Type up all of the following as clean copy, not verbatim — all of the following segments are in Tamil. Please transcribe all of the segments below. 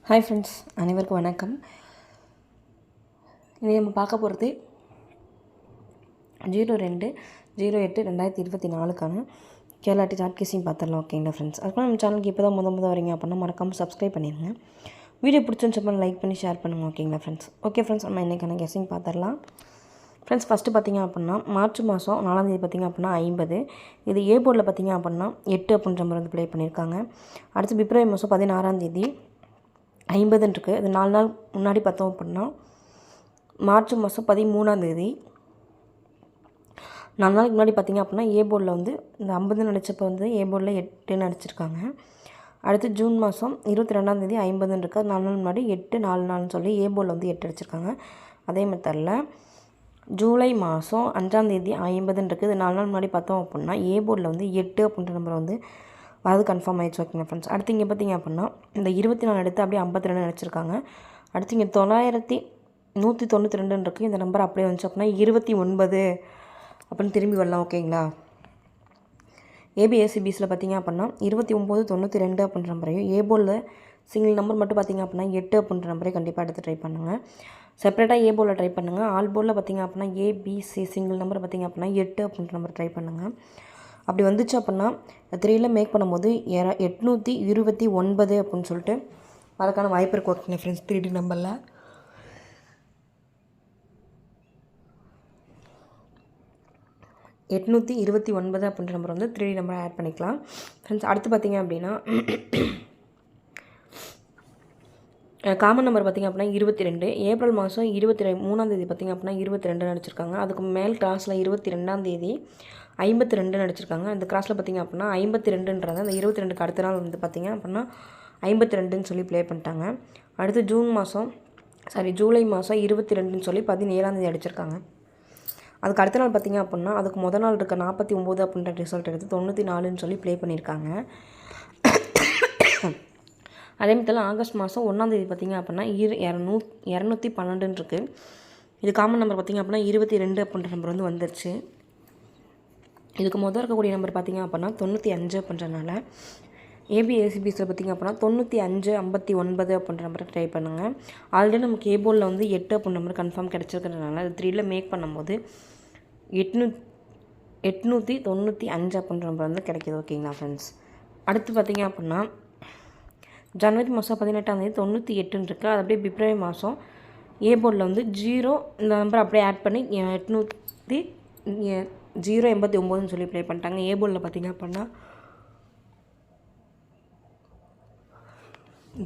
ஹாய் ஃப்ரெண்ட்ஸ், அனைவருக்கும் வணக்கம். இன்றைக்கி நம்ம பார்க்க போகிறது 02/08/2024 கேரளாட்டி சாட் கேசிங் பார்த்துடலாம். ஓகேங்களா ஃப்ரெண்ட்ஸ், அதுக்கு நம்ம சேனலுக்கு இப்போ தான் முத வரீங்க அப்படின்னா மறக்காமல் சப்ஸ்கிரைப் பண்ணிடுங்க. வீடியோ பிடிச்சிருந்துச்சப்போ லைக் பண்ணி ஷேர் பண்ணுங்கள். ஓகேங்களா ஃப்ரெண்ட்ஸ். ஓகே ஃப்ரெண்ட்ஸ், நம்ம இன்றைக்கான கெஸிங் பார்த்துடலாம். ஃப்ரெண்ட்ஸ், ஃபஸ்ட்டு பார்த்திங்க அப்படின்னா மார்ச் மாதம் 4ஆம் தேதி பார்த்திங்க அப்படின்னா 50. இது ஏ போர்டில் பார்த்திங்க அப்படின்னா 8 அப்படின்ற மாதிரி வந்து ப்ளே பண்ணியிருக்காங்க. அடுத்து பிப்ரவரி மாதம் 16ஆம் தேதி 50 இருக்குது. இது 4 நாள் முன்னாடி பார்த்தோம் அப்படின்னா மார்ச் மாதம் 13ஆம் தேதி 4 நாளைக்கு முன்னாடி பார்த்திங்க அப்படின்னா ஏ போர்டில் வந்து இந்த 50 நடிச்சப்போ வந்து ஏ போர்டில் 8 நடிச்சிருக்காங்க. அடுத்து ஜூன் மாதம் 22ஆம் தேதி 50 இருக்குது. 4 நாள் முன்னாடி 8 4 நாள்னு சொல்லி ஏ போர்டில் வந்து 8 அடிச்சிருக்காங்க. அதே மெத்தடில் ஜூலை மாதம் 5ஆம் தேதி 50 இருக்குது. இது 4 நாள் முன்னாடி பார்த்தோம் அப்படின்னா ஏ போர்டில் வந்து 8 அப்படின்ற நம்பர் வந்து அது கன்ஃபார்ம் ஆகிடுச்சு. ஓகேங்க ஃப்ரெண்ட்ஸ். அடுத்து இங்கே பார்த்திங்க அப்படின்னா இந்த 24 எடுத்து அப்படியே 52 நினச்சிருக்காங்க. அடுத்து இங்கே 9192 இருக்குது. இந்த நம்பர் அப்படியே வந்துச்சு அப்படின்னா 29 அப்படின்னு திரும்பி வரலாம். ஓகேங்களா. ஏபிஎஸ்சிபிஸில் பார்த்திங்க அப்படின்னா 2992 அப்படின்ற நம்பரையும் ஏ போர்டில் சிங்கிள் நம்பர் மட்டும் பார்த்திங்க அப்படின்னா 8 அப்படின்ற நம்பரை கண்டிப்பாக எடுத்து ட்ரை பண்ணுங்கள். செப்பரேட்டாக ஏ போர்டில் ட்ரை பண்ணுங்கள். ஆல் போர்டில் பார்த்திங்க அப்படின்னா ஏபிசி சிங்கிள் நம்பர் பார்த்திங்க அப்படின்னா 8 அப்படின்ற நம்பர் ட்ரை பண்ணுங்கள். அப்படி வந்துச்சு அப்படின்னா 3ல் மேக் பண்ணும்போது 829 அப்படின்னு சொல்லிட்டு அதுக்கான வாய்ப்பு இருக்குது. ஓகேங்க ஃப்ரெண்ட்ஸ். 3D நம்பரில் 829 அப்படின்ற நம்பர் வந்து 3D நம்பரை ஆட் பண்ணிக்கலாம் ஃப்ரெண்ட்ஸ். அடுத்து பார்த்திங்க அப்படின்னா காமன் நம்பர் பார்த்திங்க அப்படின்னா 22. ஏப்ரல் மாதம் 23ஆம் தேதி பார்த்திங்க அப்படின்னா 22 நடிச்சிருக்காங்க. அதுக்கு மேல் கிளாஸில் 22ஆம் தேதி 52 நடிச்சிருக்காங்க. இந்த கிளாஸில் பார்த்திங்க அப்படின்னா 52ன்றது அந்த 22க்கு அடுத்த நாள் வந்து பார்த்திங்க அப்படின்னா 52ன்னு சொல்லி ப்ளே பண்ணிட்டாங்க. அடுத்து ஜூலை மாதம் 22ன்னு சொல்லி 17ஆம் தேதி அடிச்சிருக்காங்க. அதுக்கு அடுத்த நாள் பார்த்திங்க அப்படின்னா அதுக்கு முதல் நாள் இருக்க 49 அப்படின்ற ரிசல்ட் எடுத்து 94ன்னு சொல்லி ப்ளே பண்ணியிருக்காங்க. அதே மாதிரி ஆகஸ்ட் மாதம் 1ஆம் தேதி பார்த்திங்க அப்படின்னா 212 இருக்குது. இது காமன் நம்பர் பார்த்திங்க அப்படின்னா 22 அப்படின்ற நம்பர் வந்து வந்துருச்சு. இதுக்கு முதல் இருக்கக்கூடிய நம்பர் பார்த்திங்க அப்படின்னா 95 அப்படின்றனால ஏபிஎஸ்சிபிஸில் பார்த்திங்க அப்படின்னா 9559 அப்படின்ற நம்பரை ட்ரை பண்ணுங்கள். ஆல்ரெடி நமக்கு ஏ போர்டில் வந்து 8 அப்படின்ற நம்பர் கன்ஃபார்ம் கிடச்சிருக்கிறதுனால அது 3ல் மேக் பண்ணும்போது 895 அப்படின்ற நம்பர் வந்து கிடைக்கிது. ஓகேங்களா ஃப்ரெண்ட்ஸ். அடுத்து பார்த்திங்க அப்படின்னா ஜனவரி மாதம் 18ஆம் தேதி 98 இருக்குது. அது அப்படியே பிப்ரவரி மாதம் ஏ போர்டில் வந்து 0 இந்த நம்பர் அப்படியே ஆட் பண்ணி 089ன்னு சொல்லி ப்ளே பண்ணிட்டாங்க. ஏ போர்டில் பார்த்திங்க அப்படின்னா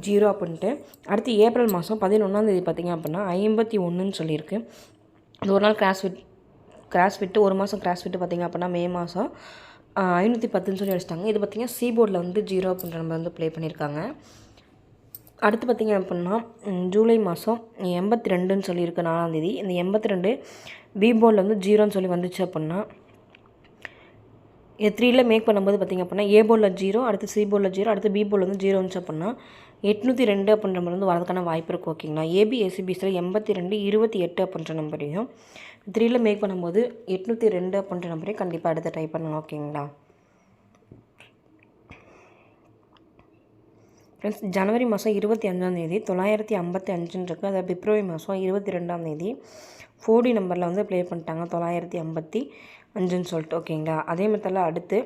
0 அப்படின்ட்டு. அடுத்து ஏப்ரல் மாதம் 11ஆம் தேதி பார்த்திங்க அப்படின்னா 51ன்னு சொல்லியிருக்கு. அது ஒரு நாள் கிராஸ் விட்டு ஒரு மாதம் கிராஸ் விட்டு பார்த்திங்க அப்படின்னா மே மாதம் 510ன்னு சொல்லி அடிச்சிட்டாங்க. இது பார்த்திங்கன்னா சி போர்டில் வந்து 0 அப்படின்ற நம்பர் வந்து ப்ளே பண்ணியிருக்காங்க. அடுத்து பார்த்திங்க அப்படின்னா ஜூலை மாதம் 82ன்னு சொல்லியிருக்கு 4ஆம் தேதி. இந்த 82 பி போர்டில் வந்து 0ன்னு சொல்லி வந்துச்சு அப்படின்னா 3ல் மேக் பண்ணும்போது பார்த்திங்க அப்படின்னா ஏ போர்டில் 0, அடுத்து சி போர்டில் 0, அடுத்து பி போர்டில் வந்து 0 வந்துச்சு அப்படின்னா 802 அப்படின்ற நம்பர் வந்து வரதுக்கான வாய்ப்பு இருக்குது. ஓகேங்களா. ஏபிஎஸ்சிபிஸில் 82 28 அப்படின்ற நம்பரையும் 3ல் மேக் பண்ணும்போது 802 அப்படின்ற நம்பரையும் கண்டிப்பாக எடுத்து ட்ரை பண்ணுங்கள். ஓகேங்களா ஃப்ரெண்ட்ஸ். ஜனவரி மாதம் 25ஆம் தேதி 955 இருக்குது. அதாவது பிப்ரவரி மாதம் 22ஆம் தேதி 4D நம்பரில் வந்து ப்ளே பண்ணிட்டாங்க 955ன்னு சொல்லிட்டு. ஓகேங்களா. அதே மெத்தடில் அடுத்து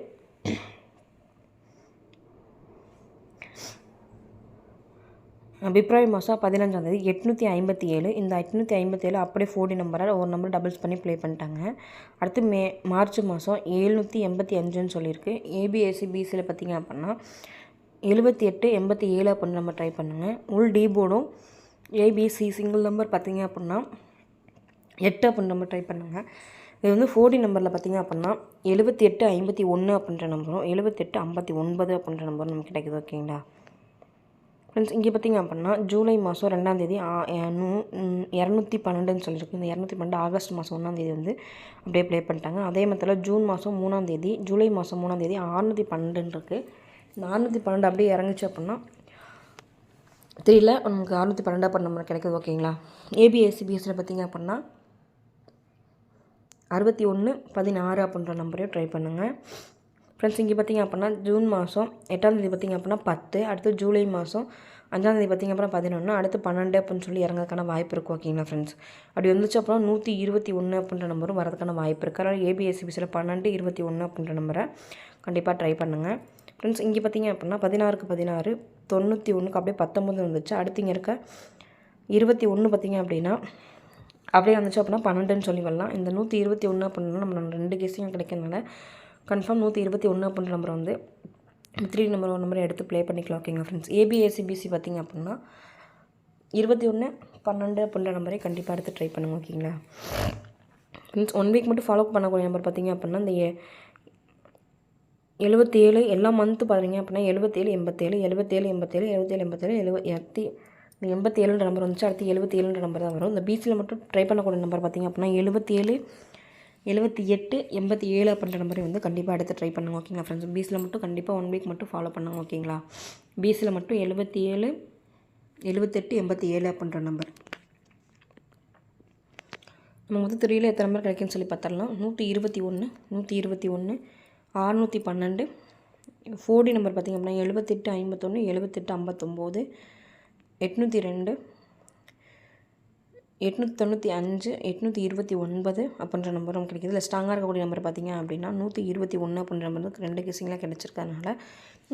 பிப்ரவரி மாதம் 15ஆம் தேதி 857. இந்த 857 அப்படியே 4D நம்பரால் ஒரு நம்பர் டபுள்ஸ் பண்ணி ப்ளே பண்ணிட்டாங்க. அடுத்து மார்ச் மாதம் 785ன்னு சொல்லியிருக்கு. ஏபிஎஸ்சிபிசியில் பார்த்திங்க அப்படின்னா 78 87 அப்படின்னு நம்ம ட்ரை பண்ணுங்கள். உள் டி போர்டும் ஏபிசி சிங்கிள் நம்பர் பார்த்திங்க அப்படின்னா 8 அப்படின்னு நம்ம ட்ரை பண்ணுங்கள். இது வந்து 4D நம்பரில் பார்த்திங்க அப்படின்னா 78 51 அப்படின்ற நம்பரும் 78 59 அப்படின்ற நம்பரும் நமக்கு கிடைக்குது. ஓகேங்களா ஃப்ரெண்ட்ஸ். இங்கே பார்த்திங்க அப்படின்னா ஜூலை மாதம் 2ஆம் தேதி 212ன்னு சொல்லியிருக்கு. இந்த 212 ஆகஸ்ட் மாதம் 1ஆம் தேதி வந்து அப்படியே ப்ளே பண்ணிட்டாங்க. அதே மாதிரி ஜூன் மாதம் 3ஆம் தேதி ஜூலை மாதம் 3ஆம் தேதி 612 இருக்குது. 612 அப்படியே இறங்குச்சு அப்படின்னா 3ல் நமக்கு 612 அப்படின்ற நம்பர் கிடைக்குது. ஓகேங்களா. ஏபிஎஸ்சிபிஎஸில் பார்த்திங்க அப்படின்னா 6116 அப்படின்ற நம்பரையும் ட்ரை பண்ணுங்கள். ஃப்ரெண்ட்ஸ். இங்கே பார்த்திங்க அப்படின்னா ஜூன் மாதம் 8ஆம் தேதி பார்த்திங்க அப்படின்னா 10, அடுத்து ஜூலை மாதம் 5ஆந்தேதி பார்த்திங்க அப்புறம் 11, அடுத்து 12 அப்படின்னு சொல்லி இறங்கிறதுக்கான வாய்ப்பு இருக்குது. ஓகேங்களா ஃப்ரெண்ட்ஸ்? அப்படி வந்துச்சு அப்புறம் 121 அப்படின்ற நம்பரும் வரதுக்கான வாய்ப்பு இருக்குது. அதனால் ஏபிஎஸ்சிபிசியில் 12, 21 அப்படின்ற நம்பரை கண்டிப்பாக ட்ரை பண்ணுங்கள் ஃப்ரெண்ட்ஸ். இங்கே பார்த்திங்க அப்படின்னா 16க்கு 16, 91க்கு அப்படியே 19 வந்துச்சு. அடுத்து இங்கே இருக்க 21 பார்த்திங்க அப்படின்னா அப்படியே வந்துச்சு அப்படின்னா 12ன்னு சொல்லி வரலாம். இந்த 121 அப்படின்னா நம்ம 2 கேஸையும் கிடைக்கிறதுனால கன்ஃபார்ம் 121 அப்படின்ற நம்பர் வந்து 3 நம்பர் 1 நம்பரை எடுத்து ப்ளே பண்ணிக்கலாம். ஓகேங்களா ஃப்ரெண்ட்ஸ்? ஏபிஎஸ்சிபிசி பார்த்திங்க அப்படின்னா 21, 12 அப்படின்ற நம்பரை கண்டிப்பாக எடுத்து ட்ரை பண்ணுங்கள். ஓகேங்களா ஃப்ரெண்ட்ஸ்? 1 வீக் மட்டும் ஃபாலோ பண்ணக்கூடிய நம்பர் பார்த்திங்க அப்படின்னா இந்த 77 எல்லா மந்த்து பாருங்க அப்படின்னா 77, 87, 77, 87, 77, 87, இந்த 87ன்ற நம்பர் வந்துச்சு. அடுத்து 77ன்ற நம்பர் தான் வரும். இந்த பிசியில் மட்டும் ட்ரை பண்ணக்கூடிய நம்பர் பார்த்திங்க அப்படின்னா 77, 78, 87 அப்படின்ற நம்பரை வந்து கண்டிப்பாக எடுத்து ட்ரை பண்ணுங்கள். ஓகேங்களா ஃப்ரெண்ட்ஸ்? பிசியில் மட்டும் கண்டிப்பாக 1 வீக் மட்டும் ஃபாலோ பண்ணுங்கள். ஓகேங்களா? பிசியில் மட்டும் 77, 78, 87 அப்படின்ற நம்பர். நம்ம வந்து 3ல் எத்தனை நம்பர் கிடைக்குன்னு சொல்லி பார்த்துடலாம். 121, 121, 612, 4D நம்பர் பார்த்திங்க அப்படின்னா 78, 51, 78, 59, 802, 895, 829 அப்படின்ற நம்பரும் கிடைக்கிது. இல்லை ஸ்ட்ராங்காக இருக்கக்கூடிய நம்பர் பார்த்திங்க அப்படின்னா 121 அப்படின்ற நம்பர் வந்து 2 கேஸிங்களாக கிடச்சிருக்கனால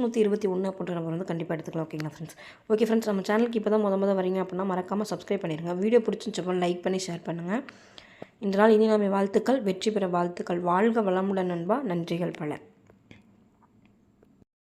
121 அப்படின்ற நம்பர் வந்து கண்டிப்பாக எடுத்துக்கலாம். ஓகேங்களா ஃப்ரெண்ட்ஸ்? ஓகே ஃப்ரெண்ட்ஸ், நம்ம சேனலுக்கு இப்போ தான் முத வரீங்க அப்படின்னா மறக்காமல் சப்ஸ்கிரைப் பண்ணிடுங்க. வீடியோ பிடிச்சிருந்தப்போ லைக் பண்ணி ஷேர் பண்ணுங்கள். இந்த நாள் இனி நாமே வாழ்த்துக்கள், வெற்றி பெற வாழ்த்துக்கள். வாழ்க வளமுடன் நண்பா. நன்றிகள் பல.